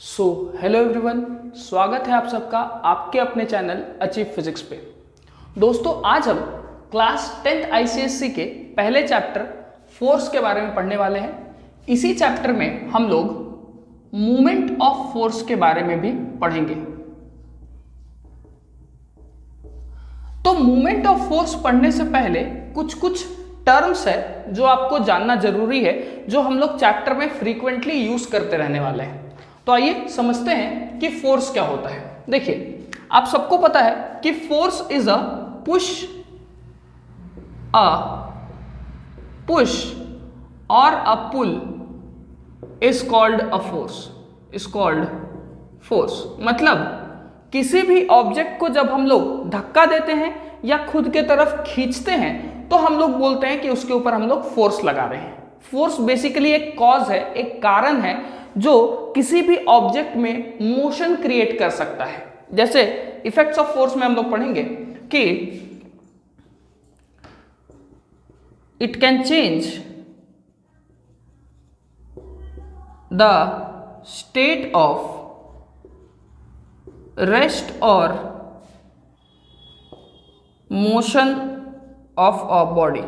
Hello everyone, स्वागत है आप सबका आपके अपने चैनल अचीव फिजिक्स पे। दोस्तों, आज हम क्लास 10th आईसीएससी के पहले चैप्टर फोर्स के बारे में पढ़ने वाले हैं। इसी चैप्टर में हम लोग मूवमेंट ऑफ फोर्स के बारे में भी पढ़ेंगे। तो मूवमेंट ऑफ फोर्स पढ़ने से पहले कुछ टर्म्स है जो आपको जानना जरूरी है, जो हम लोग चैप्टर में फ्रीक्वेंटली यूज करते रहने वाले हैं। तो आइए समझते हैं कि फोर्स क्या होता है। देखिए, आप सबको पता है कि फोर्स इज अ पुश और a pull is called a force. मतलब किसी भी ऑब्जेक्ट को जब हम लोग धक्का देते हैं या खुद के तरफ खींचते हैं तो हम लोग बोलते हैं कि उसके ऊपर हम लोग फोर्स लगा रहे हैं। फोर्स बेसिकली एक कॉज है, एक कारण है जो किसी भी ऑब्जेक्ट में मोशन क्रिएट कर सकता है। जैसे इफेक्ट्स ऑफ फोर्स में हम लोग पढ़ेंगे कि it can change the state of rest और मोशन ऑफ अ बॉडी।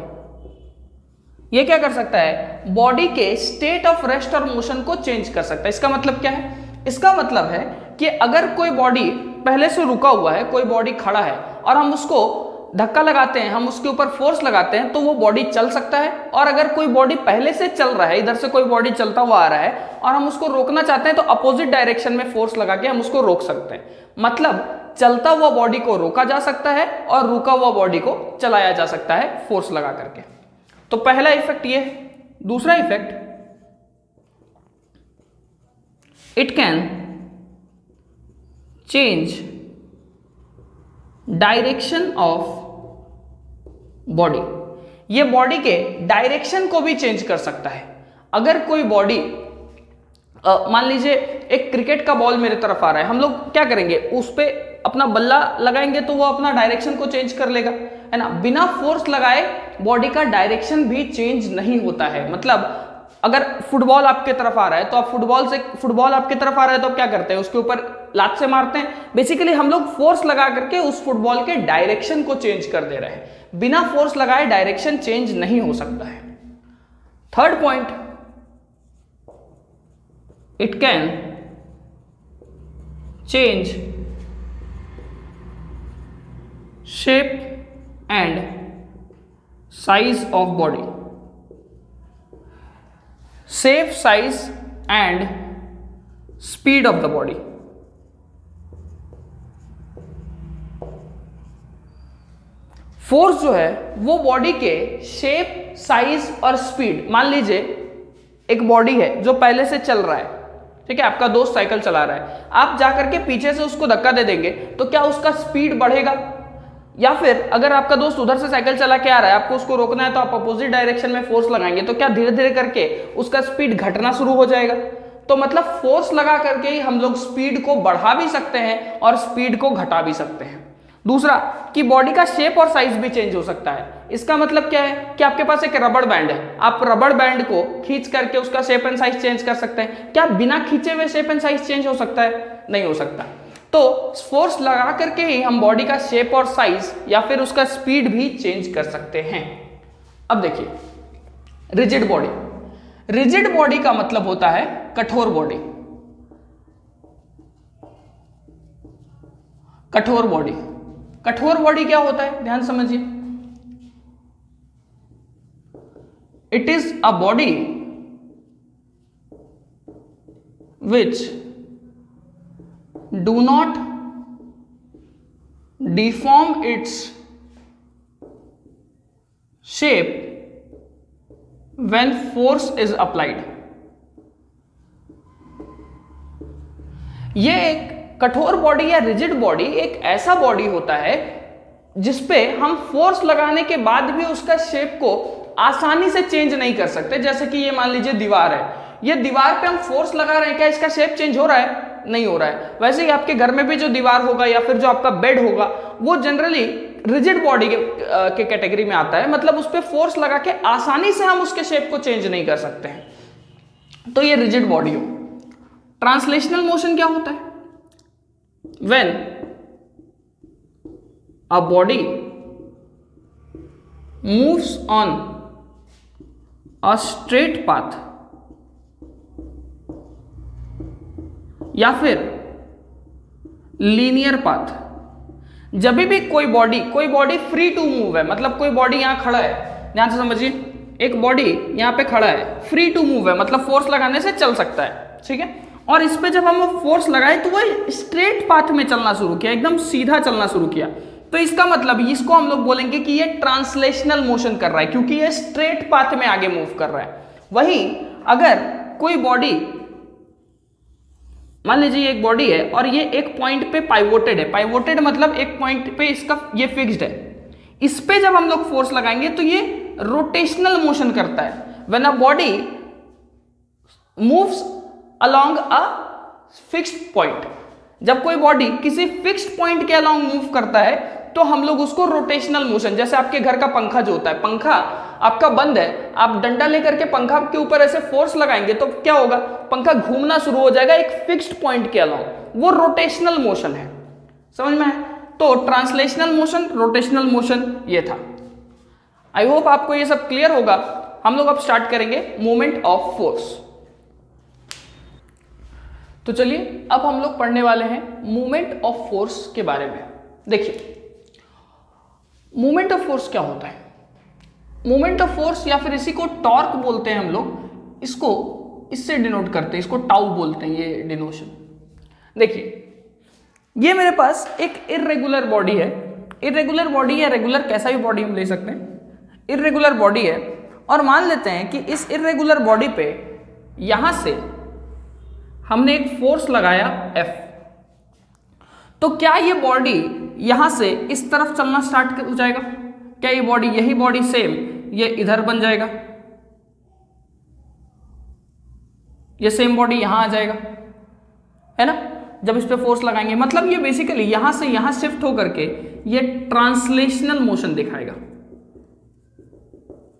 ये क्या कर सकता है? बॉडी के स्टेट ऑफ रेस्ट और मोशन को चेंज कर सकता है। इसका मतलब क्या है? इसका मतलब है कि अगर कोई बॉडी पहले से रुका हुआ है, कोई बॉडी खड़ा है और हम उसको धक्का लगाते हैं, हम उसके ऊपर फोर्स लगाते हैं, तो वो बॉडी चल सकता है। और अगर कोई बॉडी पहले से चल रहा है, इधर से कोई बॉडी चलता हुआ आ रहा है और हम उसको रोकना चाहते हैं, तो अपोजिट डायरेक्शन में फोर्स लगा के हम उसको रोक सकते हैं। मतलब चलता हुआ बॉडी को रोका जा सकता है और रुका हुआ बॉडी को चलाया जा सकता है फोर्स लगा करके। तो पहला इफेक्ट ये है। दूसरा effect, it can change direction of body. ये बॉडी के डायरेक्शन को भी चेंज कर सकता है। अगर कोई बॉडी मान लीजिए एक क्रिकेट का बॉल मेरे तरफ आ रहा है, हम लोग क्या करेंगे? उस पे अपना बल्ला लगाएंगे तो वो अपना डायरेक्शन को चेंज कर लेगा, है ना। बिना फोर्स लगाए बॉडी का डायरेक्शन भी चेंज नहीं होता है। मतलब अगर फुटबॉल आपके तरफ आ रहा है तो आप फुटबॉल आपके तरफ आ रहा है तो आप क्या करते हैं? उसके ऊपर लात से मारते हैं। बेसिकली हम लोग फोर्स लगा करके उस फुटबॉल के डायरेक्शन को चेंज कर दे रहे हैं। बिना फोर्स लगाए डायरेक्शन चेंज नहीं हो सकता है। Third point, it can change shape and size of body, shape, size and speed of the body। Force जो है वो बॉडी के शेप, साइज और स्पीड। मान लीजिए एक बॉडी है जो पहले से चल रहा है, ठीक है, आपका दोस्त साइकिल चला रहा है, आप जाकर के पीछे से उसको धक्का दे देंगे तो क्या उसका स्पीड बढ़ेगा? या फिर अगर आपका दोस्त उधर से साइकिल चला के आ रहा है, आपको उसको रोकना है, तो आप अपोजिट डायरेक्शन में फोर्स लगाएंगे तो क्या धीरे धीरे करके उसका स्पीड घटना शुरू हो जाएगा? तो मतलब फोर्स लगा करके ही हम लोग स्पीड को बढ़ा भी सकते हैं और स्पीड को घटा भी सकते हैं। दूसरा कि बॉडी का शेप और साइज भी चेंज हो सकता है। इसका मतलब क्या है कि आपके पास एक रबड़ बैंड है, आप रबड़ बैंड को खींच करके उसका शेप एंड साइज चेंज कर सकते हैं। क्या बिना खींचे हुए शेप एंड साइज चेंज हो सकता है? नहीं हो सकता। तो फोर्स लगा करके ही हम बॉडी का शेप और साइज या फिर उसका स्पीड भी चेंज कर सकते हैं। अब देखिए, रिजिड बॉडी। रिजिड बॉडी का मतलब होता है कठोर बॉडी। कठोर बॉडी, कठोर बॉडी क्या होता है? ध्यान समझिए। It is a body which do not deform its shape when force is applied। ये एक कठोर बॉडी या रिजिड बॉडी एक ऐसा बॉडी होता है जिसपे हम फोर्स लगाने के बाद भी उसका शेप को आसानी से चेंज नहीं कर सकते। जैसे कि ये मान लीजिए दीवार है, ये दीवार पे हम फोर्स लगा रहे हैं, क्या इसका शेप चेंज हो रहा है? नहीं हो रहा है। वैसे ही आपके घर में भी जो दीवार होगा या फिर जो आपका बेड होगा वो जनरली रिजिड बॉडी के कैटेगरी में आता है। मतलब उस पर फोर्स लगा के आसानी से हम उसके शेप को चेंज नहीं कर सकते हैं। तो ये रिजिड बॉडी हो। ट्रांसलेशनल मोशन क्या होता है? When a body moves on a straight path या फिर लीनियर पाथ। जब भी कोई बॉडी फ्री टू मूव है, मतलब कोई बॉडी यहां खड़ा है, ध्यान से समझिए, एक बॉडी यहां पे खड़ा है, फ्री टू मूव है, मतलब फोर्स लगाने से चल सकता है, ठीक है। और इस पे जब हम फोर्स लगाए तो वो स्ट्रेट पाथ में चलना शुरू किया, एकदम सीधा चलना शुरू किया, तो इसका मतलब इसको हम लोग बोलेंगे कि ये ट्रांसलेशनल मोशन कर रहा है, क्योंकि ये स्ट्रेट पाथ में आगे मूव कर रहा है। वहीं अगर कोई बॉडी, मान लीजिए एक बॉडी है और ये एक पॉइंट पे पाइवोटेड है, पाइवोटेड मतलब एक पॉइंट पे इसका ये फिक्स्ड है, इस पे जब हम लोग फोर्स लगाएंगे तो ये रोटेशनल मोशन करता है। When a body moves along a fixed point, जब कोई बॉडी किसी फिक्स्ड पॉइंट के अलोंग मूव करता है तो हम लोग उसको रोटेशनल मोशन, जैसे आपके घर का पंखा जो होता है, पंखा आपका बंद है, आप डंडा लेकर के पंखा के ऊपर ऐसे फोर्स लगाएंगे तो क्या होगा, पंखा घूमना शुरू हो जाएगा एक फिक्स्ड पॉइंट के अलावा, वो रोटेशनल मोशन है। समझ में है? तो ट्रांसलेशनल मोशन, रोटेशनल मोशन ये था। आई होप आपको ये सब क्लियर होगा। हम लोग अब स्टार्ट करेंगे मूवमेंट ऑफ फोर्स। तो चलिए अब हम लोग पढ़ने वाले हैं मूवमेंट ऑफ फोर्स के बारे में। देखिए मूवमेंट ऑफ फोर्स क्या होता है? मूवमेंट ऑफ फोर्स या फिर इसी को टॉर्क बोलते हैं हम लोग, इसको इससे डिनोट करते हैं, इसको टाउ बोलते हैं, ये डिनोशन। देखिए ये मेरे पास एक इर्रेगुलर बॉडी है, इर्रेगुलर बॉडी या रेगुलर कैसा भी बॉडी हम ले सकते हैं, इर्रेगुलर बॉडी है, और मान लेते हैं कि इस इर्रेगुलर बॉडी पे यहां से हमने एक फोर्स लगाया F, तो क्या ये बॉडी यहां से इस तरफ चलना स्टार्ट हो जाएगा? क्या ये बॉडी, यही बॉडी सेम ये इधर बन जाएगा, ये सेम बॉडी यहां आ जाएगा, है ना? जब इस पे फोर्स लगाएंगे मतलब ये बेसिकली यहां से यहां शिफ्ट होकर के ये ट्रांसलेशनल मोशन दिखाएगा।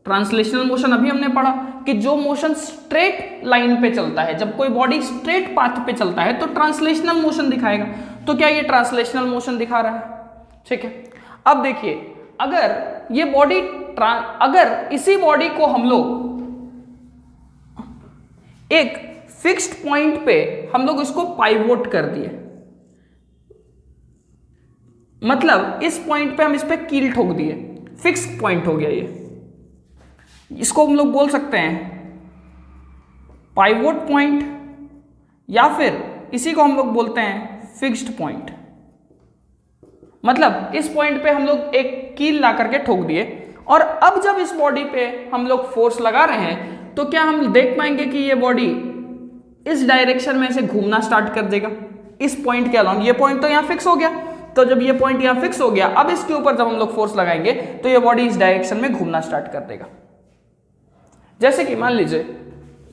ट्रांसलेशनल मोशन अभी हमने पढ़ा कि जो मोशन स्ट्रेट लाइन पे चलता है, जब कोई बॉडी स्ट्रेट पाथ पे चलता है तो ट्रांसलेशनल मोशन दिखाएगा। तो क्या ये ट्रांसलेशनल मोशन दिखा रहा है? ठीक है। अब देखिए अगर ये बॉडी, अगर इसी बॉडी को हम लोग एक फिक्स्ड पॉइंट पे हम लोग इसको पाइवोट कर दिए, मतलब इस पॉइंट पे हम इस पे कील ठोक दिए, फिक्स्ड पॉइंट हो गया ये, इसको हम लोग बोल सकते हैं पाइवोट पॉइंट, या फिर इसी को हम लोग बोलते हैं फिक्स्ड पॉइंट। मतलब इस पॉइंट पे हम लोग एक कील ला करके ठोक दिए, और अब जब इस बॉडी पे हम लोग फोर्स लगा रहे हैं तो क्या हम देख पाएंगे कि ये बॉडी इस डायरेक्शन में से घूमना स्टार्ट कर देगा इस पॉइंट के अलावा। ये पॉइंट तो यहाँ फिक्स हो गया, तो जब ये पॉइंट यहाँ फिक्स हो गया, अब इसके ऊपर जब हम लोग फोर्स लगाएंगे तो ये बॉडी इस डायरेक्शन में घूमना स्टार्ट कर देगा। जैसे कि मान लीजिए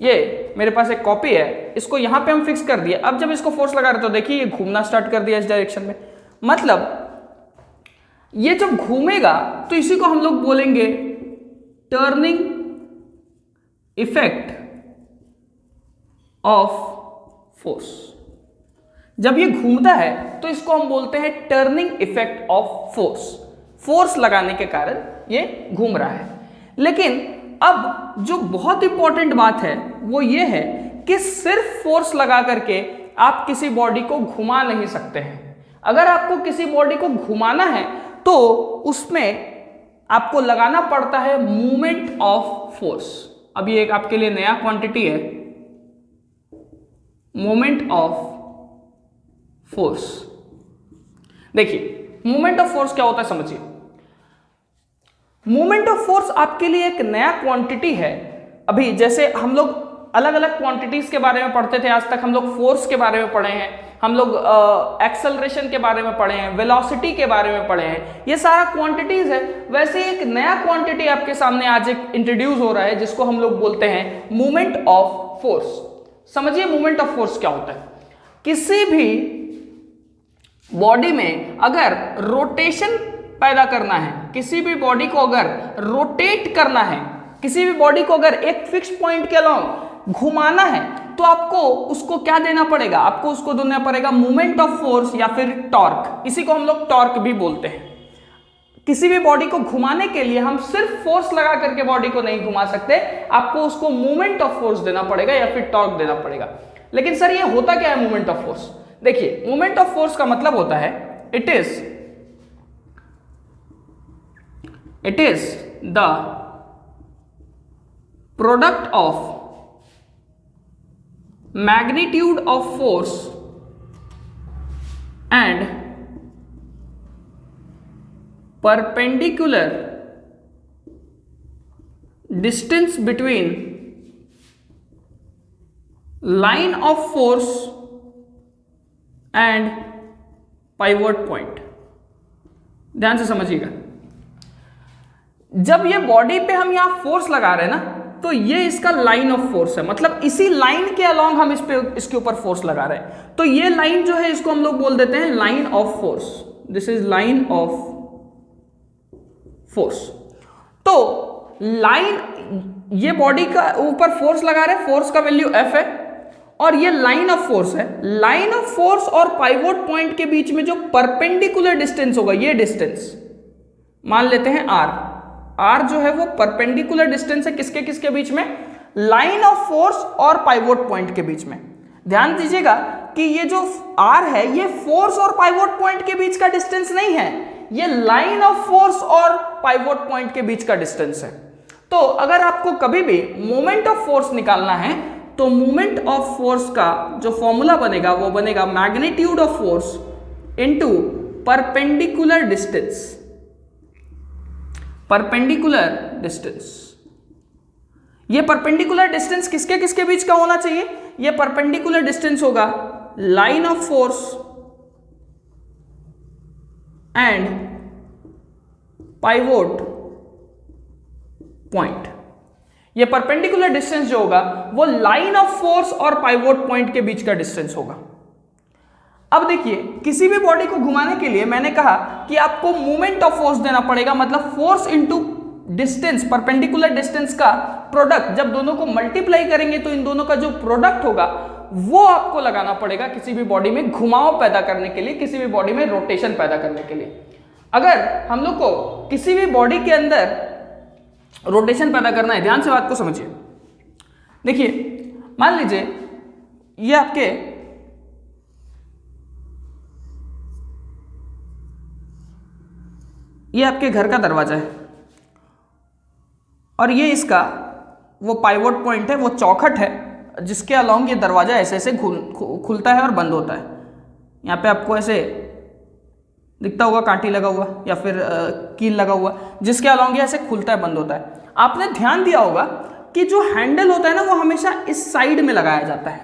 ये मेरे पास एक कॉपी है, इसको यहां पे हम फिक्स कर दिया, अब जब इसको फोर्स लगा रहे तो देखिए ये घूमना स्टार्ट कर दिया इस डायरेक्शन में। मतलब ये जब घूमेगा तो इसी को हम लोग बोलेंगे टर्निंग इफेक्ट ऑफ फोर्स। जब ये घूमता है तो इसको हम बोलते हैं turning effect of force. Force लगाने के कारण ये घूम रहा है। लेकिन अब जो बहुत इंपॉर्टेंट बात है वो ये है कि सिर्फ फोर्स लगा करके आप किसी बॉडी को घुमा नहीं सकते हैं। अगर आपको किसी बॉडी को घुमाना है तो उसमें आपको लगाना पड़ता है मूवमेंट ऑफ फोर्स। अब ये एक आपके लिए नया क्वांटिटी है, मूवमेंट ऑफ फोर्स। देखिए मूवमेंट ऑफ फोर्स क्या होता है समझिए। मूवमेंट ऑफ फोर्स आपके लिए एक नया क्वांटिटी है। अभी जैसे हम लोग अलग अलग क्वांटिटीज के बारे में पढ़ते थे, आज तक हम लोग फोर्स के बारे में पढ़े हैं, हम लोग एक्सेलरेशन के बारे में पढ़े हैं, वेलोसिटी के बारे में पढ़े हैं, ये सारा क्वांटिटीज है। वैसे एक नया क्वांटिटी आपके सामने आज एक इंट्रोड्यूस हो रहा है जिसको हम लोग बोलते हैं मूवमेंट ऑफ फोर्स। समझिए मूवमेंट ऑफ फोर्स क्या होता है। किसी भी बॉडी में अगर रोटेशन पैदा करना है, किसी भी बॉडी को अगर रोटेट करना है, किसी भी बॉडी को अगर एक फिक्स्ड पॉइंट के अलावा घुमाना है, तो आपको उसको क्या देना पड़ेगा, आपको उसको देना पड़ेगा मोमेंट ऑफ फोर्स या फिर टॉर्क। इसी को हम लोग टॉर्क भी बोलते हैं। किसी भी बॉडी को घुमाने के लिए हम सिर्फ फोर्स लगा करके बॉडी को नहीं घुमा सकते, आपको उसको मोमेंट ऑफ फोर्स देना पड़ेगा या फिर टॉर्क देना पड़ेगा। लेकिन सर ये होता क्या है मोमेंट ऑफ फोर्स? देखिए, मोमेंट ऑफ फोर्स का मतलब होता है it is the product of magnitude of force and perpendicular distance between line of force and pivot point। ध्यान से समझिएगा, जब ये बॉडी पे हम यहां फोर्स लगा रहे हैं ना, तो ये इसका लाइन ऑफ फोर्स है, मतलब इसी लाइन के अलोंग हम इसके ऊपर फोर्स लगा रहे हैं। तो ये लाइन जो है इसको हम लोग बोल देते हैं line of force. This is line of force. तो लाइन, ये बॉडी का ऊपर फोर्स लगा रहे हैं, फोर्स का वैल्यू F है और ये लाइन ऑफ फोर्स है। लाइन ऑफ फोर्स और पाइवोट पॉइंट के बीच में जो परपेंडिकुलर डिस्टेंस होगा, ये डिस्टेंस मान लेते हैं R। R जो है वो परपेंडिकुलर डिस्टेंस है किसके किसके बीच में? लाइन ऑफ फोर्स और पाइवोट पॉइंट के बीच में। ध्यान दीजिएगा कि ये जो R है ये फोर्स और पाइवोट पॉइंट के बीच का डिस्टेंस नहीं है, ये लाइन ऑफ फोर्स और पाइवोट पॉइंट के बीच का डिस्टेंस है। तो अगर आपको कभी भी मोमेंट ऑफ फोर्स निकालना है तो मोमेंट ऑफ फोर्स का जो फॉर्मूला बनेगा वो बनेगा magnitude of force into perpendicular distance. Perpendicular distance, ये परपेंडिकुलर डिस्टेंस किसके किसके बीच का होना चाहिए? ये परपेंडिकुलर डिस्टेंस होगा line of force and pivot point. ये परपेंडिकुलर डिस्टेंस जो होगा वो लाइन ऑफ फोर्स और पाइवोट पॉइंट के बीच का डिस्टेंस होगा। अब देखिए, किसी भी बॉडी को घुमाने के लिए मैंने कहा कि आपको मोमेंट ऑफ फोर्स देना पड़ेगा, मतलब force into distance, perpendicular distance का प्रोडक्ट। जब दोनों को मल्टीप्लाई करेंगे तो इन दोनों का जो प्रोडक्ट होगा वो आपको लगाना पड़ेगा किसी भी बॉडी में घुमाव पैदा करने के लिए, किसी भी बॉडी में रोटेशन पैदा करने के लिए। अगर हम लोग को किसी भी बॉडी के अंदर रोटेशन पैदा करना है, ध्यान से बात को समझिए। देखिए, मान लीजिए ये आपके घर का दरवाजा है और ये इसका वो पाइवोट पॉइंट है, वो चौखट है जिसके अलोंग ये दरवाजा ऐसे ऐसे खुलता है और बंद होता है। यहाँ पे आपको ऐसे दिखता होगा कांटी लगा हुआ या फिर कील लगा हुआ, जिसके अलोंग ये ऐसे खुलता है बंद होता है। आपने ध्यान दिया होगा कि जो हैंडल होता है ना वो हमेशा इस साइड में लगाया जाता है।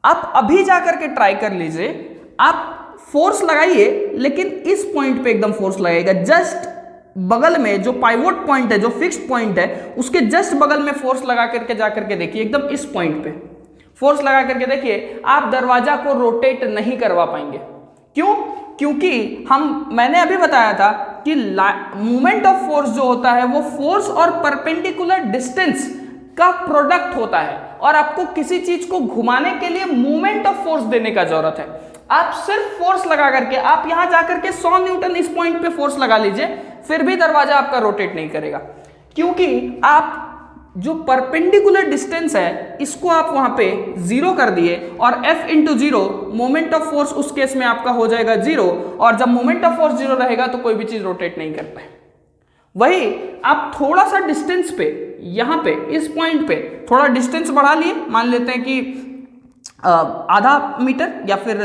आप अभी जाकर के ट्राई कर लीजिए, आप फोर्स लगाइए लेकिन इस पॉइंट पे एकदम फोर्स लगाइएगा, जस्ट बगल में जो पाइवोट पॉइंट है, जो फिक्स्ड पॉइंट है, उसके जस्ट बगल में फोर्स लगा करके जा करके देखिए, एकदम इस पॉइंट पे फोर्स लगा करके देखिए, आप दरवाजा को रोटेट नहीं करवा पाएंगे। क्यों? क्योंकि मैंने अभी बताया था कि मूवमेंट ऑफ फोर्स जो होता है वो फोर्स और परपेंडिकुलर डिस्टेंस का प्रोडक्ट होता है और आपको किसी चीज को घुमाने के लिए मूवमेंट ऑफ फोर्स देने का जरूरत है। आप सिर्फ फोर्स लगा करके, आप यहां जाकर के 100 न्यूटन इस पॉइंट पे फोर्स लगा लीजिए, फिर भी दरवाजा आपका रोटेट नहीं करेगा, क्योंकि आप जो परपेंडिकुलर डिस्टेंस है इसको आप वहां पे जीरो कर दिए और F into zero moment of force उस केस में आपका हो जाएगा जीरो, और जब मोमेंट ऑफ फोर्स जीरो रहेगा तो कोई भी चीज रोटेट नहीं करता है। वही आप थोड़ा सा डिस्टेंस पे, यहां पे इस पॉइंट पे थोड़ा डिस्टेंस बढ़ा लिए, मान लेते हैं कि आधा मीटर या फिर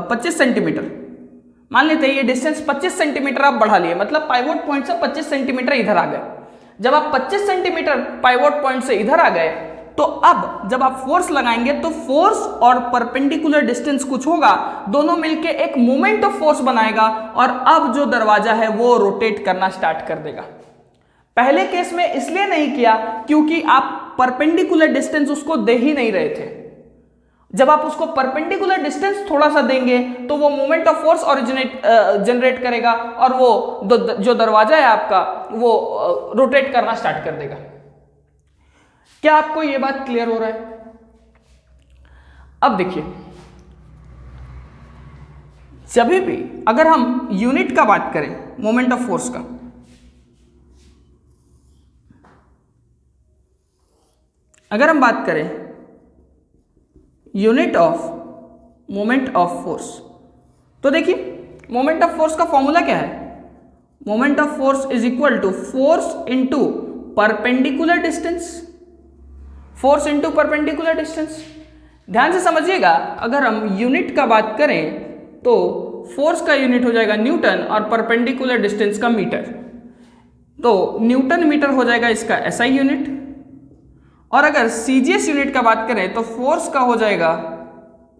25 सेंटीमीटर, मान लेते हैं ये डिस्टेंस 25 सेंटीमीटर आप बढ़ा लिए, मतलब पाइवोट पॉइंट से 25 सेंटीमीटर इधर आ गए। जब आप 25 सेंटीमीटर पाइवोट पॉइंट से इधर आ गए तो अब जब आप फोर्स लगाएंगे तो फोर्स और परपेंडिकुलर डिस्टेंस कुछ होगा, दोनों मिलके एक मोमेंट ऑफ फोर्स बनाएगा और अब जो दरवाजा है वो रोटेट करना स्टार्ट कर देगा। पहले केस में इसलिए नहीं किया क्योंकि आप परपेंडिकुलर डिस्टेंस उसको दे ही नहीं रहे थे। जब आप उसको परपेंडिकुलर डिस्टेंस थोड़ा सा देंगे तो वो मोमेंट ऑफ फोर्स जनरेट करेगा और वो जो दरवाजा है आपका वो रोटेट करना स्टार्ट कर देगा। क्या आपको ये बात क्लियर हो रहा है? अब देखिए, जब भी अगर हम यूनिट का बात करें मोमेंट ऑफ फोर्स का, अगर हम बात करें unit of moment of force, तो देखिए मोमेंट ऑफ फोर्स का फॉर्मूला क्या है? Moment of force is equal to force into perpendicular distance, force into perpendicular distance. ध्यान से समझिएगा, अगर हम यूनिट का बात करें तो फोर्स का यूनिट हो जाएगा न्यूटन और परपेंडिकुलर डिस्टेंस का मीटर। तो न्यूटन मीटर हो जाएगा इसका एसआई यूनिट, और अगर सीजीएस यूनिट का बात करें तो फोर्स का हो जाएगा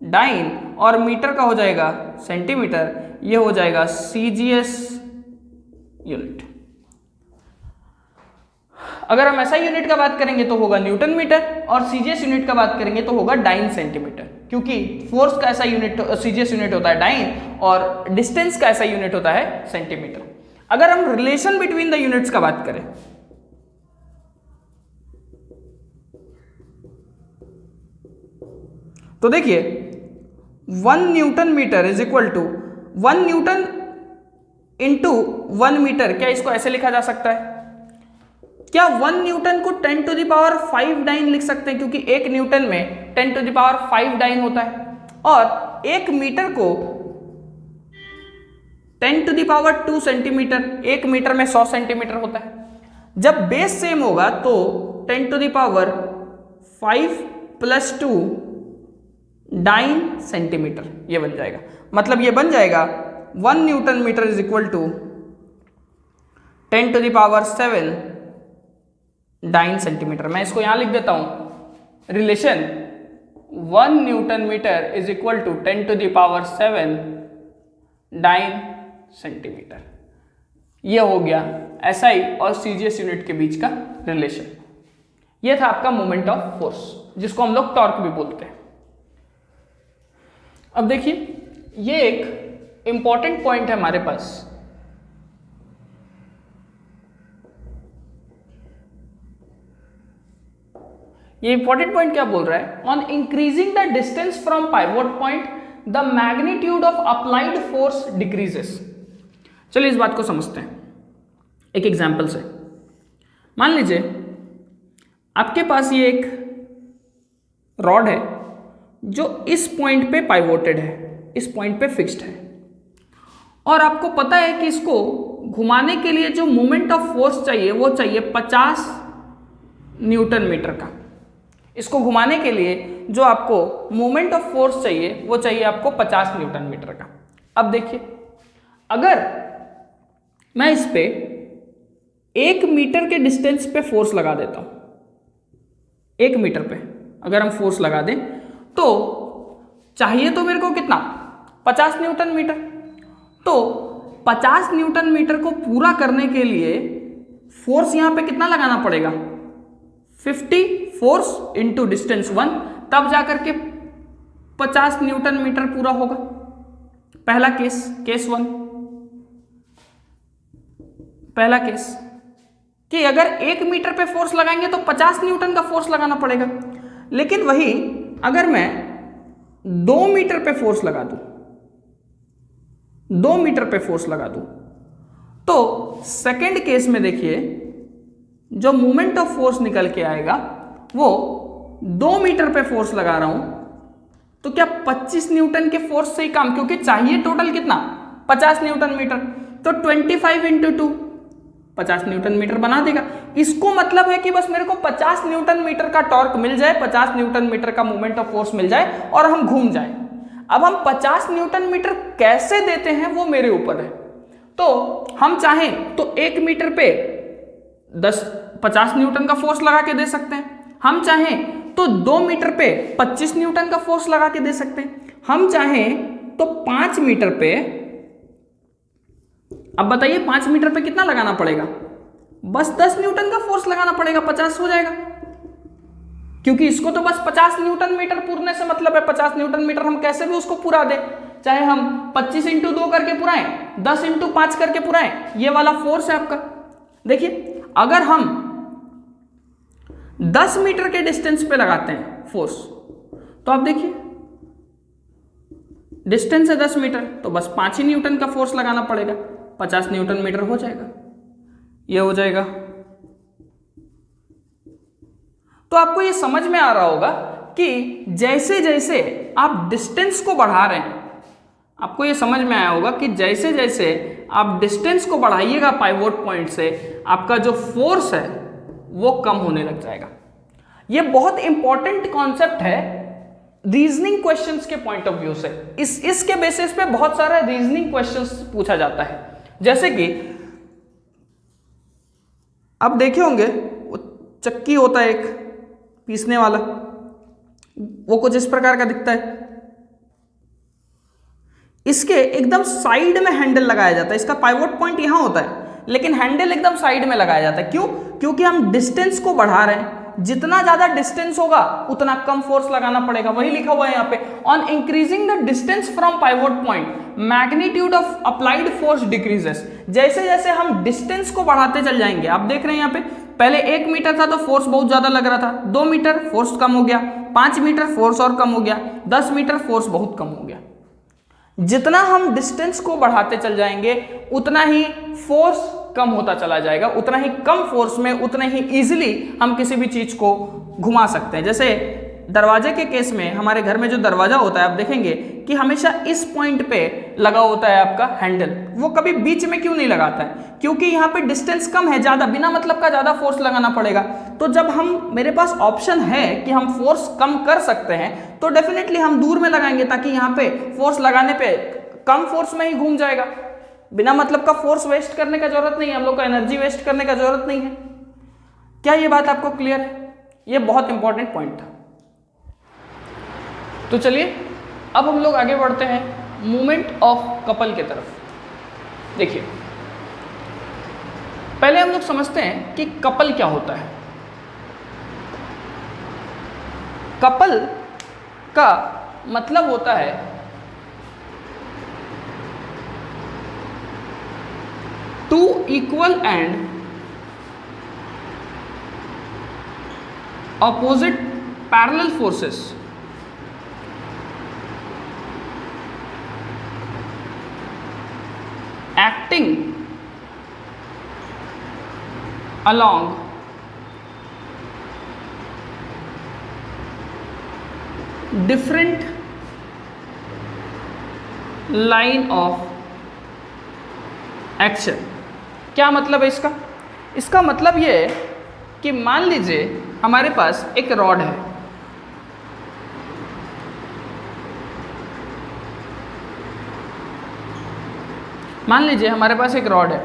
डाइन और मीटर का हो जाएगा सेंटीमीटर। ये हो जाएगा सीजीएस यूनिट। अगर हम एसआई यूनिट का बात करेंगे तो होगा न्यूटन मीटर, और सीजीएस यूनिट का बात करेंगे तो होगा डाइन सेंटीमीटर, क्योंकि फोर्स का एसआई यूनिट सीजीएस यूनिट होता है डाइन और डिस्टेंस का एसआई यूनिट होता है सेंटीमीटर। अगर हम रिलेशन बिटवीन द यूनिट्स का बात करें, तो देखिए 1 newton metre is equal to 1 newton into 1 metre. क्या इसको ऐसे लिखा जा सकता है? क्या 1 न्यूटन को 10 टू द पावर 5 डाइन लिख सकते हैं, क्योंकि 1 न्यूटन में 10 टू द पावर 5 डाइन होता है, और 1 मीटर को 10 to the power 2 centimetre, 1 metre में 100 सेंटीमीटर होता है। जब बेस सेम होगा तो 10 to the power 5 plus 2 dyne centimetre ये बन जाएगा। मतलब ये बन जाएगा 1 newton metre is equal to 10 to the power 7 dyne centimetre. मैं इसको यहां लिख देता हूं, relation 1 newton metre is equal to 10 to the power 7 dyne centimetre. ये हो गया एसआई और सीजीएस यूनिट के बीच का रिलेशन। ये था आपका मोमेंट ऑफ फोर्स, जिसको हम लोग टॉर्क भी बोलते हैं। अब देखिए, ये एक इंपॉर्टेंट पॉइंट है हमारे पास। ये इंपॉर्टेंट पॉइंट क्या बोल रहा है? On increasing the distance from pivot point the magnitude of applied force decreases. चलिए इस बात को समझते हैं एक एग्जाम्पल से। मान लीजिए आपके पास ये एक रॉड है जो इस पॉइंट पे पाइवोटेड है, इस पॉइंट पे फिक्स्ड है, और आपको पता है कि इसको घुमाने के लिए जो मोमेंट ऑफ फोर्स चाहिए वो चाहिए 50 न्यूटन मीटर का। इसको घुमाने के लिए जो आपको मोमेंट ऑफ फोर्स चाहिए वो चाहिए आपको 50 न्यूटन मीटर का। अब देखिए, अगर मैं इस पे 1 मीटर के डिस्टेंस पे फोर्स लगा देता हूं, 1 मीटर पे अगर हम फोर्स लगा दें तो चाहिए तो मेरे को कितना? 50 न्यूटन मीटर। तो 50 न्यूटन मीटर को पूरा करने के लिए फोर्स यहां पे कितना लगाना पड़ेगा? 50 फोर्स इंटू डिस्टेंस 1, तब जाकर के 50 न्यूटन मीटर पूरा होगा। पहला केस, केस 1, पहला केस कि अगर 1 मीटर पे फोर्स लगाएंगे तो 50 न्यूटन का फोर्स लगाना पड़ेगा। लेकिन वही अगर मैं 2 मीटर पे फोर्स लगा दूं, 2 मीटर पे फोर्स लगा दूं, तो सेकंड केस में देखिए जो मोमेंट ऑफ फोर्स निकल के आएगा वो 2 मीटर पे फोर्स लगा रहा हूं तो क्या 25 न्यूटन के फोर्स से ही काम, क्योंकि चाहिए टोटल कितना? 50 न्यूटन मीटर, तो 25 इंटू 2 50 न्यूटन मीटर बना देगा। इसको मतलब है कि बस मेरे को 50 न्यूटन मीटर का टॉर्क मिल जाए, 50 न्यूटन मीटर का मोमेंट ऑफ फोर्स मिल जाए और हम घूम जाए। अब हम 50 न्यूटन मीटर कैसे देते हैं वो मेरे ऊपर है। तो हम चाहें तो 1 मीटर पे 50 न्यूटन का फोर्स लगा के दे सकते हैं, हम चाहें तो 2 मीटर पे 25 न्यूटन का फोर्स लगा के दे सकते हैं, हम चाहें तो 5 मीटर पे, अब बताइए 5 मीटर पे कितना लगाना पड़ेगा? बस 10 न्यूटन का फोर्स लगाना पड़ेगा, 50 हो जाएगा, क्योंकि इसको तो बस 50 न्यूटन मीटर पूरने से मतलब है। 50 न्यूटन मीटर हम कैसे भी उसको पूरा दें, चाहे हम 25 इंटू 2 करके पुराएं, 10 इंटू 5 करके पुराएं, ये वाला फोर्स है आपका। देखिए अगर हम 10 मीटर के डिस्टेंस पे लगाते हैं फोर्स, तो आप देखिए डिस्टेंस है 10 मीटर, तो बस 5 ही न्यूटन का फोर्स लगाना पड़ेगा, 50 न्यूटन मीटर हो जाएगा, ये हो जाएगा। तो आपको ये समझ में आ रहा होगा कि जैसे जैसे आप डिस्टेंस को बढ़ा रहे हैं, आपको ये समझ में आया होगा कि जैसे जैसे आप डिस्टेंस को बढ़ाइएगा पाइवोट पॉइंट से, आपका जो फोर्स है वो कम होने लग जाएगा। ये बहुत इंपॉर्टेंट कॉन्सेप्ट है रीजनिंग क्वेश्चंस के पॉइंट ऑफ व्यू से। इसके बेसिस पे बहुत सारा रीजनिंग क्वेश्चंस पूछा जाता है। जैसे कि आप देखे होंगे वो चक्की होता है एक पीसने वाला, वो कुछ इस प्रकार का दिखता है। इसके एकदम साइड में हैंडल लगाया जाता है, इसका पाइवोट पॉइंट यहां होता है लेकिन हैंडल एकदम साइड में लगाया जाता है। क्यों? क्योंकि हम डिस्टेंस को बढ़ा रहे हैं, जितना ज्यादा डिस्टेंस होगा उतना कम फोर्स लगाना पड़ेगा। वही लिखा हुआ है यहाँ पे, on increasing the distance from pivot point magnitude of applied force decreases. जैसे जैसे हम डिस्टेंस को बढ़ाते चल जाएंगे, आप देख रहे हैं यहाँ पे पहले 1 मीटर था तो फोर्स बहुत ज्यादा लग रहा था, 2 मीटर फोर्स कम हो गया, 5 मीटर फोर्स और कम हो गया, 10 मीटर फोर्स बहुत कम हो गया। जितना हम डिस्टेंस को बढ़ाते चल जाएंगे उतना ही फोर्स कम होता चला जाएगा, उतना ही कम फोर्स में उतने ही इजीली हम किसी भी चीज को घुमा सकते हैं। जैसे दरवाजे के केस में, हमारे घर में जो दरवाजा होता है आप देखेंगे कि हमेशा इस पॉइंट पे लगा होता है आपका हैंडल, वो कभी बीच में क्यों नहीं लगाता है? क्योंकि यहाँ पे डिस्टेंस कम है, ज्यादा बिना मतलब का ज्यादा फोर्स लगाना पड़ेगा। तो जब हम, मेरे पास ऑप्शन है कि हम फोर्स कम कर सकते हैं तो डेफिनेटली हम दूर में लगाएंगे, ताकि यहाँ पे फोर्स लगाने पे कम फोर्स में ही घूम जाएगा। बिना मतलब का फोर्स वेस्ट करने का जरूरत नहीं है, हम लोग को एनर्जी वेस्ट करने का जरूरत नहीं है। क्या ये बात आपको क्लियर है? ये बहुत इंपॉर्टेंट पॉइंट था। तो चलिए अब हम लोग आगे बढ़ते हैं मूवमेंट ऑफ कपल के तरफ। देखिए पहले हम लोग समझते हैं कि कपल क्या होता है। कपल का मतलब होता है two equal and opposite parallel forces acting along different line of action। क्या मतलब है इसका? इसका मतलब ये है कि मान लीजिए हमारे पास एक रॉड है, मान लीजिए हमारे पास एक रॉड है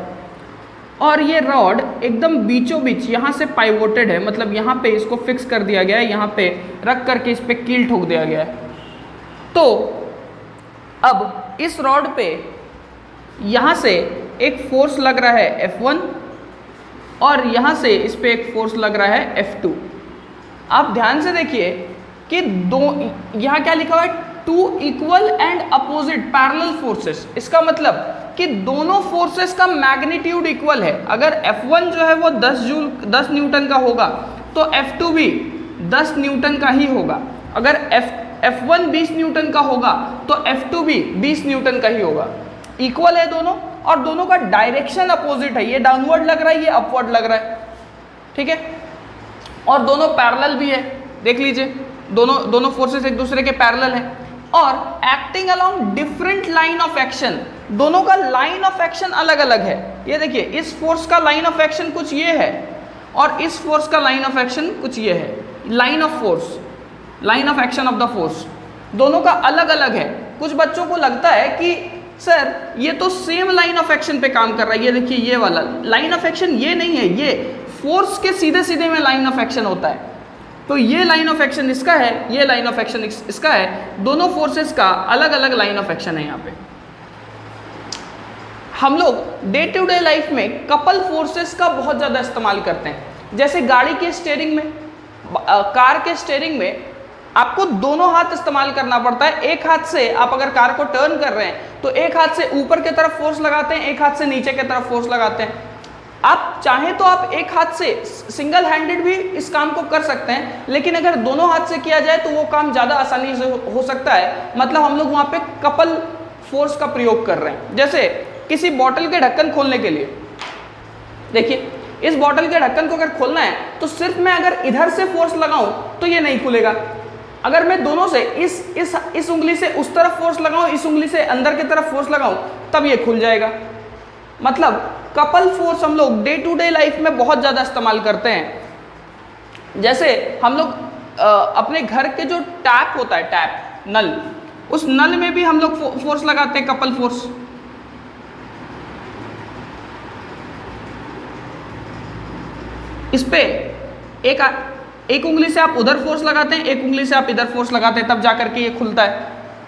और ये रॉड एकदम बीचों बीच यहाँ से पाइवोटेड है, मतलब यहाँ पे इसको फिक्स कर दिया गया है, यहाँ पे रख करके इस पे कील ठोक दिया गया है। तो अब इस रॉड पे यहाँ से एक फोर्स लग रहा है F1 और यहाँ से इस पे एक फोर्स लग रहा है F2। आप ध्यान से देखिए कि यहाँ क्या लिखा हुआ है, two equal and opposite parallel forces. इसका मतलब कि दोनों फोर्सेस का मैग्नीट्यूड इक्वल है। अगर F1 जो है वो 10 न्यूटन का होगा तो F2 भी 10 न्यूटन का ही होगा। अगर F1 20 न्यूटन का होगा तो F2 भी 20 न्यूटन का ही होगा। इक्वल है दोनों और दोनों का डायरेक्शन अपोजिट है, ये डाउनवर्ड लग रहा है, ये अपवर्ड लग रहा है, ठीक है। और दोनों पैरेलल भी है, देख लीजिए दोनों फोर्सेस एक दूसरे के पैरेलल है। और acting along different line of action, दोनों का लाइन ऑफ एक्शन अलग अलग है। ये देखिए इस फोर्स का लाइन ऑफ एक्शन कुछ ये है और इस फोर्स का लाइन ऑफ एक्शन कुछ ये है। Line of force, line of action of the force दोनों का अलग अलग है। कुछ बच्चों को लगता है कि सर ये तो सेम लाइन ऑफ एक्शन पे काम कर रहा है, ये देखिए ये वाला लाइन ऑफ एक्शन ये नहीं है, ये फोर्स के सीधे सीधे में लाइन ऑफ एक्शन होता है। तो ये लाइन ऑफ एक्शन इसका है, ये लाइन ऑफ एक्शन इसका है, दोनों फोर्सेस का अलग अलग लाइन ऑफ एक्शन है। यहाँ पे हम लोग डे टू डे लाइफ में कपल फोर्सेस का बहुत ज़्यादा इस्तेमाल करते हैं। जैसे गाड़ी के स्टीयरिंग में, कार के स्टीयरिंग में आपको दोनों हाथ इस्तेमाल करना पड़ता है। एक हाथ से आप अगर कार को टर्न कर रहे हैं तो एक हाथ से ऊपर की तरफ फोर्स लगाते हैं, एक हाथ से नीचे की तरफ फोर्स लगाते हैं। आप चाहें तो आप एक हाथ से सिंगल हैंडेड भी इस काम को कर सकते हैं, लेकिन अगर दोनों हाथ से किया जाए तो वो काम ज़्यादा आसानी से हो सकता है। मतलब हम लोग वहाँ पे कपल फोर्स का प्रयोग कर रहे हैं। जैसे किसी बॉटल के ढक्कन खोलने के लिए, देखिए इस बॉटल के ढक्कन को अगर खोलना है तो सिर्फ मैं अगर इधर से फोर्स लगाऊं तो ये नहीं खुलेगा। अगर मैं दोनों से इस उंगली से उस तरफ फोर्स लगाऊं, इस उंगली से अंदर की तरफ फोर्स लगाऊं, तब ये खुल जाएगा। मतलब कपल फोर्स हम लोग डे टू डे लाइफ में बहुत ज़्यादा इस्तेमाल करते हैं। जैसे हम लोग अपने घर के जो टैप होता है, टैप नल, उस नल में भी हम लोग फोर्स लगाते हैं, कपल फोर्स। इस पे एक उंगली से आप उधर फोर्स लगाते हैं, एक उंगली से आप इधर फोर्स लगाते हैं, तब जाकर के ये खुलता है।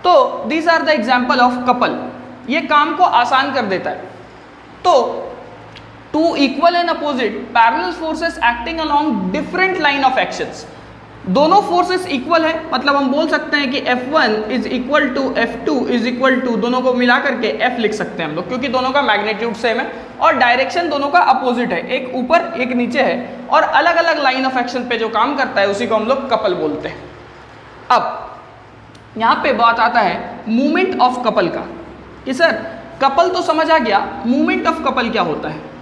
तो these are the example of couple. ये काम को आसान कर देता है। तो two equal and opposite parallel forces acting along different line of actions, दोनों फोर्सेस इक्वल है, मतलब हम बोल सकते हैं कि F1 is equal to F2 is equal to, दोनों को मिला करके F लिख सकते हैं हम लोग, क्योंकि दोनों का मैग्नीट्यूड सेम है और डायरेक्शन दोनों का अपोजिट है, एक ऊपर एक नीचे है और अलग अलग लाइन ऑफ एक्शन पे जो काम करता है उसी को हम लोग कपल बोलते हैं। अब यहाँ पे बात आता है मूवमेंट ऑफ कपल का, कि सर कपल तो समझ आ गया, मूवमेंट ऑफ कपल क्या होता है।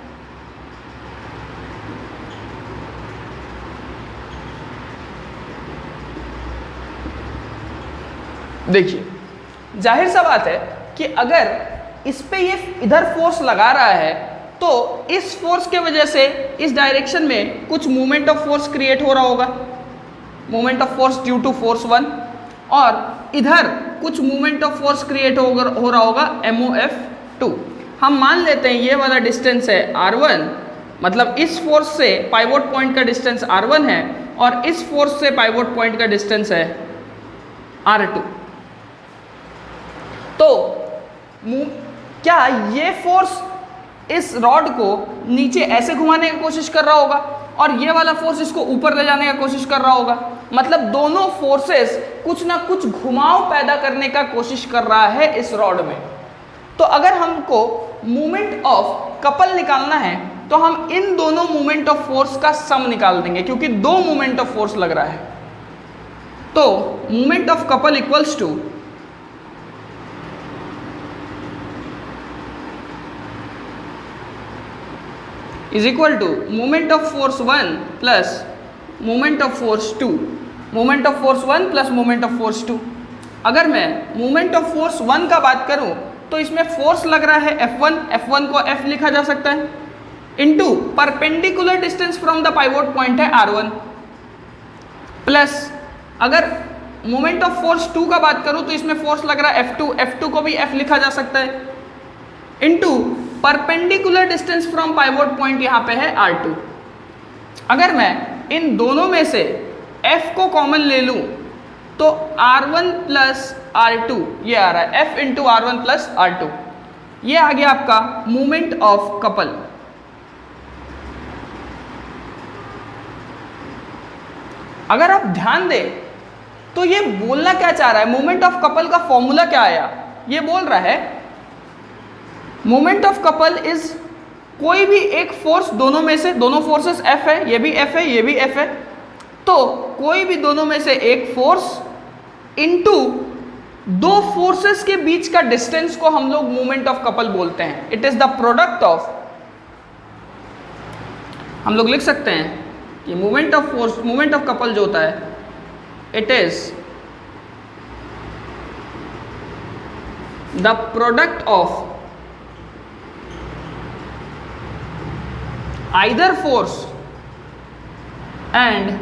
देखिए जाहिर सा बात है कि अगर इस पे ये इधर फोर्स लगा रहा है तो इस फोर्स के वजह से इस डायरेक्शन में कुछ मूवमेंट ऑफ फोर्स क्रिएट हो रहा होगा, movement of force due to force 1, और इधर कुछ मूवमेंट ऑफ फोर्स क्रिएट हो रहा होगा MOF2। हम मान लेते हैं ये वाला डिस्टेंस है R1, मतलब इस फोर्स से पाइवोट पॉइंट का डिस्टेंस R1 है और इस फोर्स से पाइवोट पॉइंट का डिस्टेंस है R2। तो क्या ये फोर्स इस रॉड को नीचे ऐसे घुमाने की कोशिश कर रहा होगा और ये वाला फोर्स इसको ऊपर ले जाने की कोशिश कर रहा होगा, मतलब दोनों फोर्सेस कुछ ना कुछ घुमाव पैदा करने का कोशिश कर रहा है इस रॉड में। तो अगर हमको मूवमेंट ऑफ कपल निकालना है तो हम इन दोनों मूवमेंट ऑफ फोर्स का सम निकाल देंगे, क्योंकि दो मूवमेंट ऑफ फोर्स लग रहा है। तो movement of couple equals to is equal to moment of force 1 plus moment of force 2, moment of force 1 plus moment of force 2। अगर मैं moment of force 1 का बात करूं तो इसमें फोर्स लग रहा है F1 को F लिखा जा सकता है, into perpendicular distance from the pivot point है R1, प्लस अगर मोमेंट ऑफ फोर्स 2 का बात करूं तो इसमें फोर्स लग रहा है F2 को भी F लिखा जा सकता है, into perpendicular distance from pivot point यहाँ पे है R2। अगर मैं इन दोनों में से F को कॉमन ले लूँ तो R1 प्लस R2 ये आ रहा है, F into R1 plus R2, ये आ गया आपका मूवमेंट ऑफ कपल। अगर आप ध्यान दें तो ये बोलना क्या चाह रहा है, मूवमेंट ऑफ कपल का फॉर्मूला क्या आया, ये बोल रहा है मोमेंट ऑफ कपल इज कोई भी एक फोर्स, दोनों में से, दोनों फोर्सेस F है, ये भी F है, ये भी F है, तो कोई भी दोनों में से एक फोर्स इनटू दो फोर्सेस के बीच का डिस्टेंस को हम लोग मोमेंट ऑफ कपल बोलते हैं। It is the product of, हम लोग लिख सकते हैं कि moment of force, moment of couple जो होता है, it is the product of either force and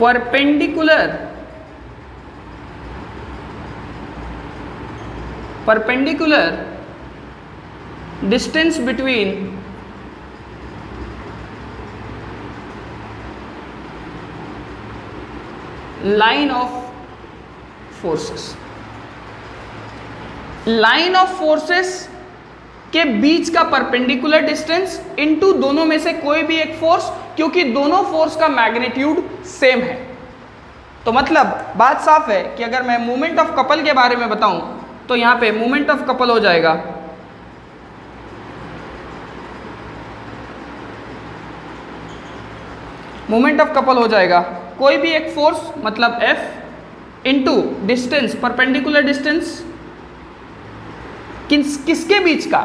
perpendicular distance between line of forces, line of forces के बीच का परपेंडिकुलर डिस्टेंस इनटू दोनों में से कोई भी एक फोर्स, क्योंकि दोनों फोर्स का मैग्नीट्यूड सेम है। तो मतलब बात साफ है कि अगर मैं मोमेंट ऑफ कपल के बारे में बताऊं तो यहाँ पे मोमेंट ऑफ कपल हो जाएगा मोमेंट ऑफ कपल हो जाएगा कोई भी एक फोर्स मतलब F into distance, perpendicular distance किसके बीच का,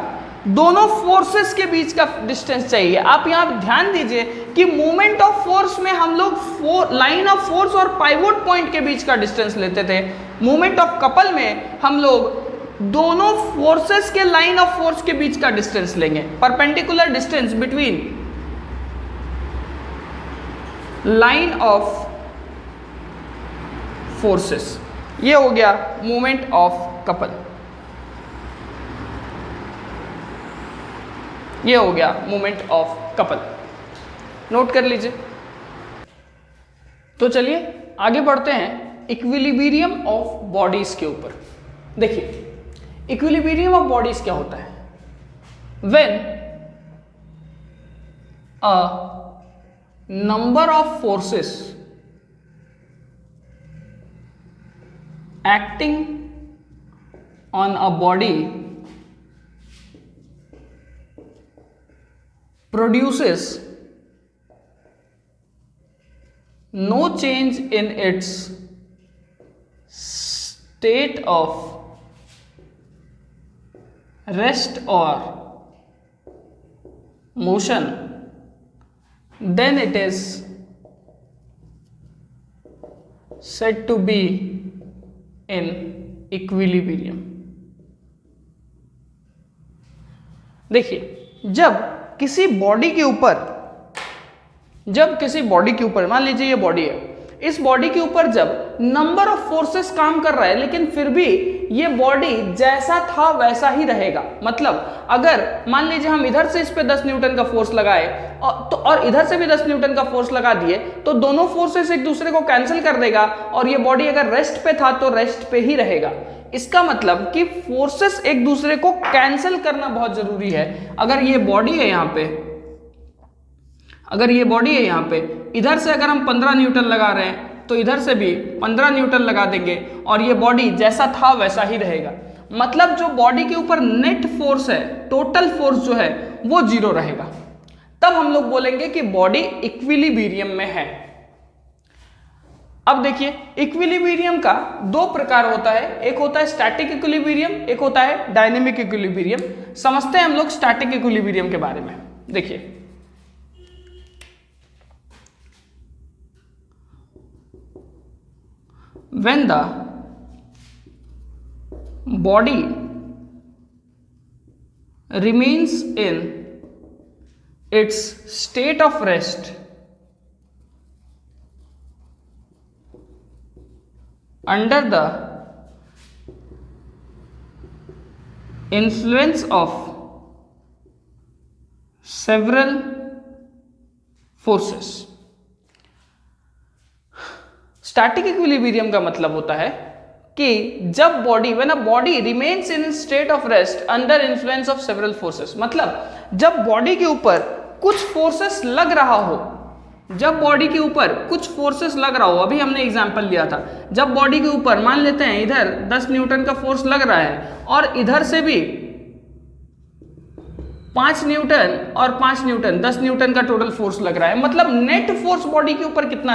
दोनों फोर्सेस के बीच का डिस्टेंस चाहिए। आप यहां ध्यान दीजिए कि मोमेंट ऑफ फोर्स में हम लोग लाइन ऑफ फोर्स और पाइवोट पॉइंट के बीच का डिस्टेंस लेते थे। मोमेंट ऑफ कपल में हम लोग दोनों फोर्सेस के लाइन ऑफ फोर्स के बीच का डिस्टेंस लेंगे, perpendicular distance between line of forces. ये हो गया मोमेंट ऑफ कपल, ये हो गया मोमेंट ऑफ कपल, नोट कर लीजिए। तो चलिए आगे बढ़ते हैं इक्विलिब्रियम ऑफ बॉडीज के ऊपर। देखिए इक्विलिब्रियम ऑफ बॉडीज क्या होता है, when a number of forces acting on a body produces no change in its state of rest or motion, then it is said to be in equilibrium। देखिए जब किसी body के ऊपर मान लीजिए ये बॉडी है, इस बॉडी के ऊपर जब नंबर ऑफ फोर्सेस काम कर रहा है लेकिन फिर भी ये बॉडी जैसा था वैसा ही रहेगा। मतलब अगर मान लीजिए हम इधर से इस पे 10 न्यूटन का फोर्स लगाए और इधर से भी 10 न्यूटन का फोर्स लगा दिए तो दोनों फोर्सेस एक दूसरे को कैंसिल कर देगा और ये बॉडी अगर रेस्ट पे था तो रेस्ट पे ही रहेगा। इसका मतलब कि फोर्सेस एक दूसरे को कैंसिल करना बहुत जरूरी है। अगर ये बॉडी है यहाँ पे, इधर से अगर हम 15 न्यूटन लगा रहे हैं तो इधर से भी 15 न्यूटन लगा देंगे और ये बॉडी जैसा था वैसा ही रहेगा। मतलब जो बॉडी के ऊपर नेट फोर्स है, टोटल फोर्स जो है वो 0 रहेगा। तब हम लोग बोलेंगे कि बॉडी इक्विलिब्रियम में है। अब देखिए इक्विलिब्रियम का 2 प्रकार होता है, एक होता है स्टैटिक इक्विलिब्रियम, एक होता है डायनेमिक इक्विलिब्रियम। समझते हैं हम लोग स्टैटिक इक्विलिब्रियम के बारे में। देखिए when the body remains in its state of rest under the influence of several forces। Static equilibrium का मतलब होता है कि जब when a body remains in state of rest under influence of several forces, मतलब जब बॉडी के ऊपर कुछ फोर्सेस लग रहा हो, अभी हमने एग्जांपल लिया था, जब बॉडी के ऊपर मान लेते हैं इधर 10 न्यूटन का फोर्स लग रहा है और इधर से भी 5 न्यूटन और 5 न्यूटन 10 न्यूटन का टोटल फोर्स लग रहा है। मतलब नेट फोर्स बॉडी के ऊपर कितना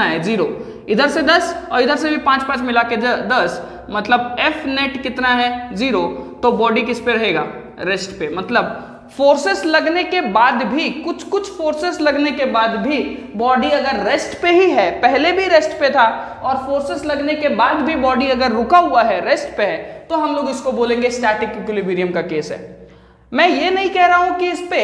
है 0। इधर से 10 और इधर से भी 5 मिला के 10, मतलब F नेट कितना है 0। तो बॉडी किस पे रहेगा, रेस्ट पे। मतलब फोर्सेस लगने के बाद भी, कुछ फोर्सेस लगने के बाद भी बॉडी अगर रेस्ट पे ही है, पहले भी रेस्ट पे था और फोर्सेस लगने के बाद भी बॉडी अगर रुका हुआ है, रेस्ट पे है, तो हम लोग इसको बोलेंगे स्टैटिक इक्विलिब्रियम का केस है। मैं ये नहीं कह रहा हूं कि इस पे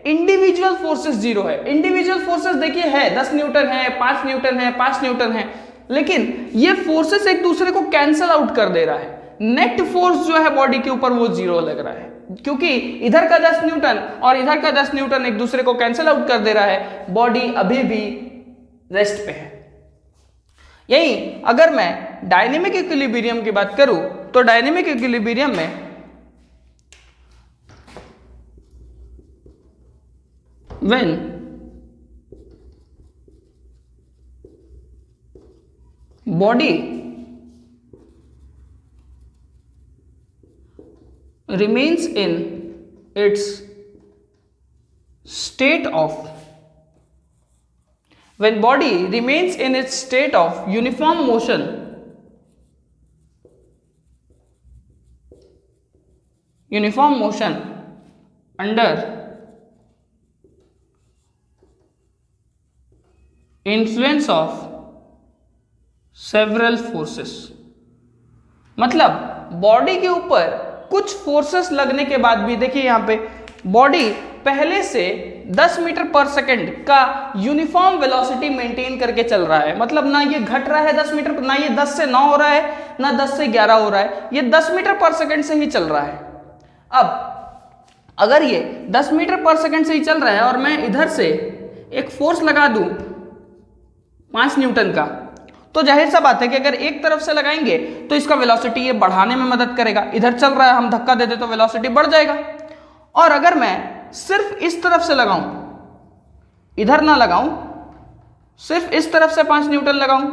इंडिविजुअल फोर्सेस 0 है। इंडिविजुअल फोर्सेस देखिए है 10 न्यूटन है, 5 न्यूटन है, 5 न्यूटन है, लेकिन ये फोर्सेस एक दूसरे को कैंसिल आउट कर दे रहा है। नेट फोर्स जो है बॉडी के ऊपर वो 0 लग रहा है, क्योंकि इधर का 10 न्यूटन और इधर का 10 न्यूटन एक दूसरे को कैंसिल आउट कर दे रहा है। बॉडी अभी भी रेस्ट पे है। यही अगर मैं डायनेमिक इक्विलिब्रियम की बात करूं तो डायनेमिक इक्विलिब्रियम में when body remains in its state of When body remains in its state of uniform motion, under influence of several forces, मतलब बॉडी के ऊपर कुछ फोर्सेस लगने के बाद भी, देखिए यहां पे बॉडी पहले से 10 मीटर पर सेकंड का यूनिफॉर्म वेलोसिटी मेंटेन करके चल रहा है, मतलब ना ये घट रहा है 10 मीटर पर, ना ये 10 से 9 हो रहा है, ना 10 से 11 हो रहा है, ये 10 मीटर पर सेकंड से ही चल रहा है। अब अगर ये 10 मीटर पर सेकंड से ही चल रहा है और मैं इधर से एक फोर्स लगा दूं 5 न्यूटन का, तो जाहिर सा बात है कि अगर एक तरफ से लगाएंगे तो इसका वेलोसिटी ये बढ़ाने में मदद करेगा, इधर चल रहा है हम धक्का दे दे तो वेलोसिटी बढ़ जाएगा। और अगर मैं सिर्फ इस तरफ से लगाऊं, इधर ना लगाऊं, सिर्फ इस तरफ से 5 न्यूटन लगाऊं,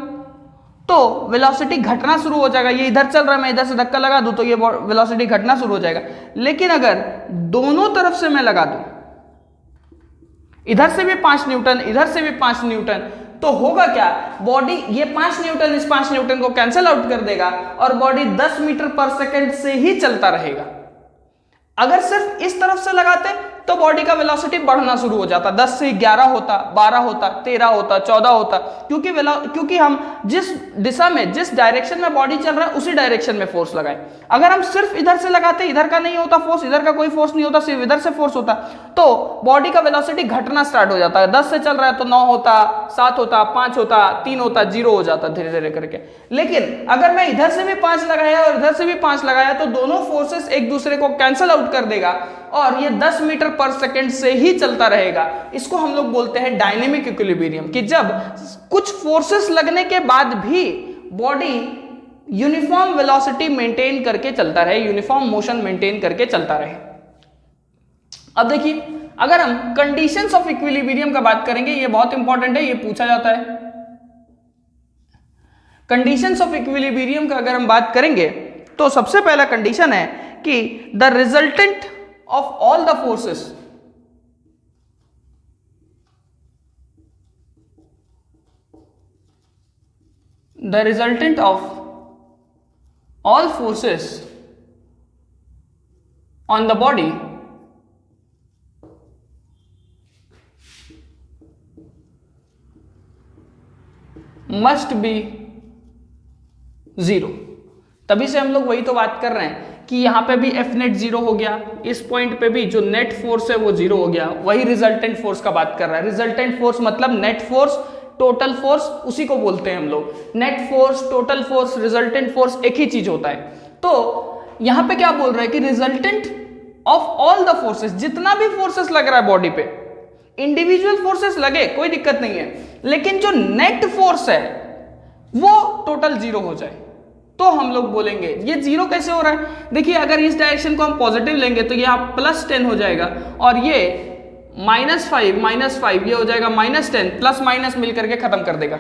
तो वेलोसिटी घटना शुरू हो जाएगा। ये इधर चल रहा है, मैं इधर से धक्का लगा दूं तो ये वेलोसिटी घटना शुरू हो जाएगा। लेकिन अगर दोनों तरफ से मैं लगा दूं, इधर से भी 5 न्यूटन, इधर से भी 5 न्यूटन, तो होगा क्या, बॉडी ये 5 न्यूटन इस 5 न्यूटन को कैंसिल आउट कर देगा और बॉडी 10 मीटर पर सेकंड से ही चलता रहेगा। अगर सिर्फ इस तरफ से लगाते तो बॉडी का वेलोसिटी बढ़ना शुरू हो जाता, 10 से 11 होता, 12 होता, 13 होता, 14 होता, क्योंकि हम जिस दिशा में, जिस डायरेक्शन में बॉडी चल रहा है उसी डायरेक्शन में फोर्स लगाए। अगर हम सिर्फ इधर से लगाते, इधर का नहीं होता फोर्स, इधर का कोई फोर्स नहीं होता, सिर्फ इधर से फोर्स होता, तो बॉडी का वेलोसिटी घटना स्टार्ट हो जाता है। 10 से चल रहा है तो 9 होता, 7 होता, 5 होता, 3 होता, 0 हो जाता धीरे धीरे करके। लेकिन अगर मैं इधर से भी 5 लगाया और इधर से भी 5 लगाया तो दोनों फोर्सेस एक दूसरे को कैंसिल आउट कर देगा और ये 10 मीटर पर सेकंड से ही चलता रहेगा। इसको हम लोग बोलते हैं डायनेमिक इक्विलिब्रियम, कि जब कुछ फोर्सेस लगने के बाद भी बॉडी यूनिफॉर्म वेलोसिटी मेंटेन करके चलता रहे, यूनिफॉर्म मोशन मेंटेन करके चलता रहे। अब देखिए, अगर हम कंडीशंस ऑफ इक्विलिब्रियम का बात करेंगे, ये बहुत इंपॉर्टेंट है, ये पूछा जाता है। कंडीशंस ऑफ इक्विलिब्रियम का अगर हम बात करेंगे तो सबसे पहला कंडीशन है कि the resultant of all the forces, the resultant of all forces on the body must be 0। तभी से हम लोग वही तो बात कर रहे हैं कि यहां पे भी एफ नेट 0 हो गया, इस पॉइंट पे भी जो नेट फोर्स है वो 0 हो गया, वही रिजल्टेंट फोर्स का बात कर रहा है। रिजल्टेंट फोर्स मतलब नेट फोर्स, टोटल फोर्स, उसी को बोलते हैं हम लोग। Net force, total force, resultant force एक ही चीज होता है। तो यहां पे क्या बोल रहा है कि resultant of all the forces, जितना भी फोर्सेस लग रहा है बॉडी पे, इंडिविजुअल फोर्सेस लगे कोई दिक्कत नहीं है, लेकिन जो नेट फोर्स है वो टोटल 0 हो जाए तो हम लोग बोलेंगे। ये 0 कैसे हो रहा है, देखिए अगर इस डायरेक्शन को हम पॉजिटिव लेंगे तो ये +10 हो जाएगा और ये -5 ये हो जाएगा -10, प्लस माइनस मिलकर के खत्म कर देगा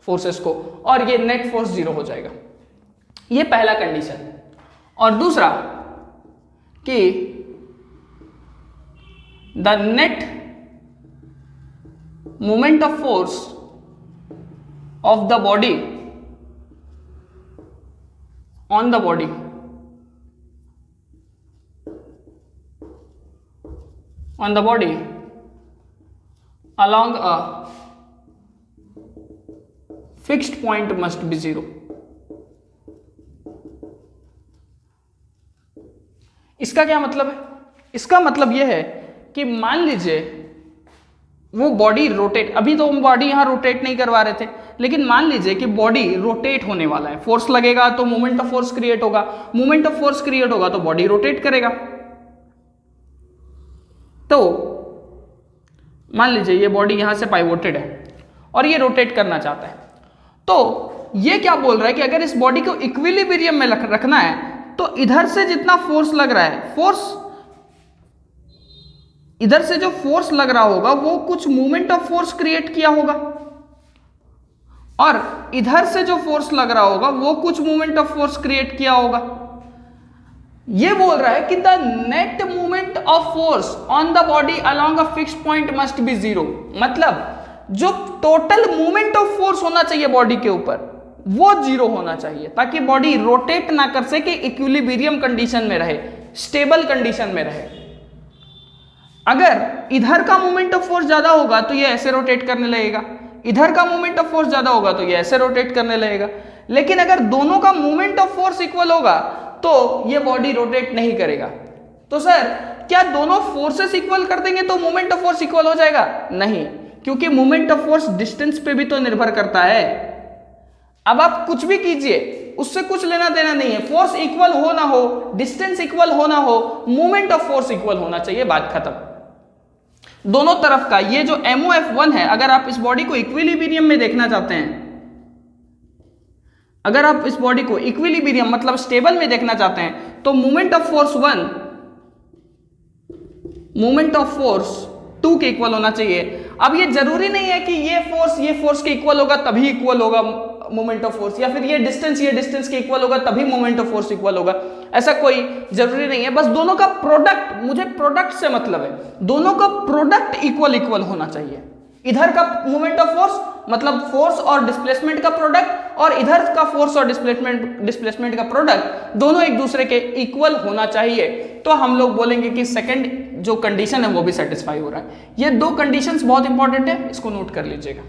फोर्सेस को और ये नेट फोर्स 0 हो जाएगा। ये पहला कंडीशन। और दूसरा कि the net moment of force of the body on the body along a fixed point must be 0। इसका क्या मतलब है, इसका मतलब यह है कि मान लीजिए वो बॉडी रोटेट, अभी तो बॉडी यहां रोटेट नहीं करवा रहे थे, लेकिन मान लीजिए कि बॉडी रोटेट होने वाला है, फोर्स लगेगा तो मोमेंट ऑफ फोर्स क्रिएट होगा, मोमेंट ऑफ फोर्स क्रिएट होगा तो बॉडी रोटेट करेगा। तो मान लीजिए ये बॉडी यहां से पाइवोटेड है और ये रोटेट करना चाहता है, तो ये क्या बोल रहा है कि अगर इस बॉडी को इक्विलिब्रियम में रखना है तो इधर से जितना फोर्स लग रहा है, फोर्स इधर से जो फोर्स लग रहा होगा वो कुछ मूवमेंट ऑफ फोर्स क्रिएट किया होगा और इधर से जो फोर्स लग रहा होगा वो कुछ मूवमेंट ऑफ फोर्स क्रिएट किया होगा। ये बोल रहा है कि the net movement of force on the body along a fixed point must be 0। मतलब जो टोटल मूवमेंट ऑफ फोर्स होना चाहिए बॉडी के ऊपर वो 0 होना चाहिए, ताकि बॉडी रोटेट ना कर सके, इक्विलिब्रियम कंडीशन में रहे, स्टेबल कंडीशन में रहे। अगर इधर का मूवमेंट ऑफ फोर्स ज्यादा होगा तो ये ऐसे रोटेट करने लगेगा, इधर का मूवमेंट ऑफ फोर्स ज्यादा होगा तो ये ऐसे रोटेट करने लगेगा। लेकिन अगर दोनों का मूवमेंट ऑफ फोर्स इक्वल होगा तो ये बॉडी रोटेट नहीं करेगा। तो सर क्या दोनों फोर्सेस इक्वल कर देंगे तो मूवमेंट ऑफ फोर्स इक्वल हो जाएगा? नहीं, क्योंकि मूवमेंट ऑफ फोर्स डिस्टेंस पे भी तो निर्भर करता है। अब आप कुछ भी कीजिए, उससे कुछ लेना देना नहीं है, फोर्स इक्वल हो ना हो, डिस्टेंस इक्वल हो ना हो, मूवमेंट ऑफ फोर्स इक्वल होना चाहिए, बात खत्म। दोनों तरफ का ये जो MOF1 है, अगर आप इस बॉडी को इक्विलिब्रियम में देखना चाहते हैं, अगर आप इस बॉडी को इक्विलिब्रियम मतलब स्टेबल में देखना चाहते हैं, तो movement of force 1 movement of force 2 के इक्वल होना चाहिए। अब ये जरूरी नहीं है कि ये फोर्स के इक्वल होगा तभी इक्वल होगा मोमेंट ऑफ फोर्स, या फिर ये डिस्टेंस के इक्वल होगा तभी मोमेंट ऑफ फोर्स इक्वल होगा, ऐसा कोई जरूरी नहीं है। बस दोनों का प्रोडक्ट, मुझे प्रोडक्ट से मतलब है, दोनों का प्रोडक्ट इक्वल होना चाहिए। इधर का मोमेंट ऑफ फोर्स मतलब फोर्स और डिस्प्लेसमेंट का प्रोडक्ट, और इधर का फोर्स और डिस्प्लेसमेंट का प्रोडक्ट दोनों एक दूसरे के इक्वल होना चाहिए। तो हम लोग बोलेंगे कि सेकंड जो कंडीशन है वो भी सेटिस्फाई हो रहा है। ये 2 कंडीशंस बहुत इंपॉर्टेंट है, इसको नोट कर लीजिएगा।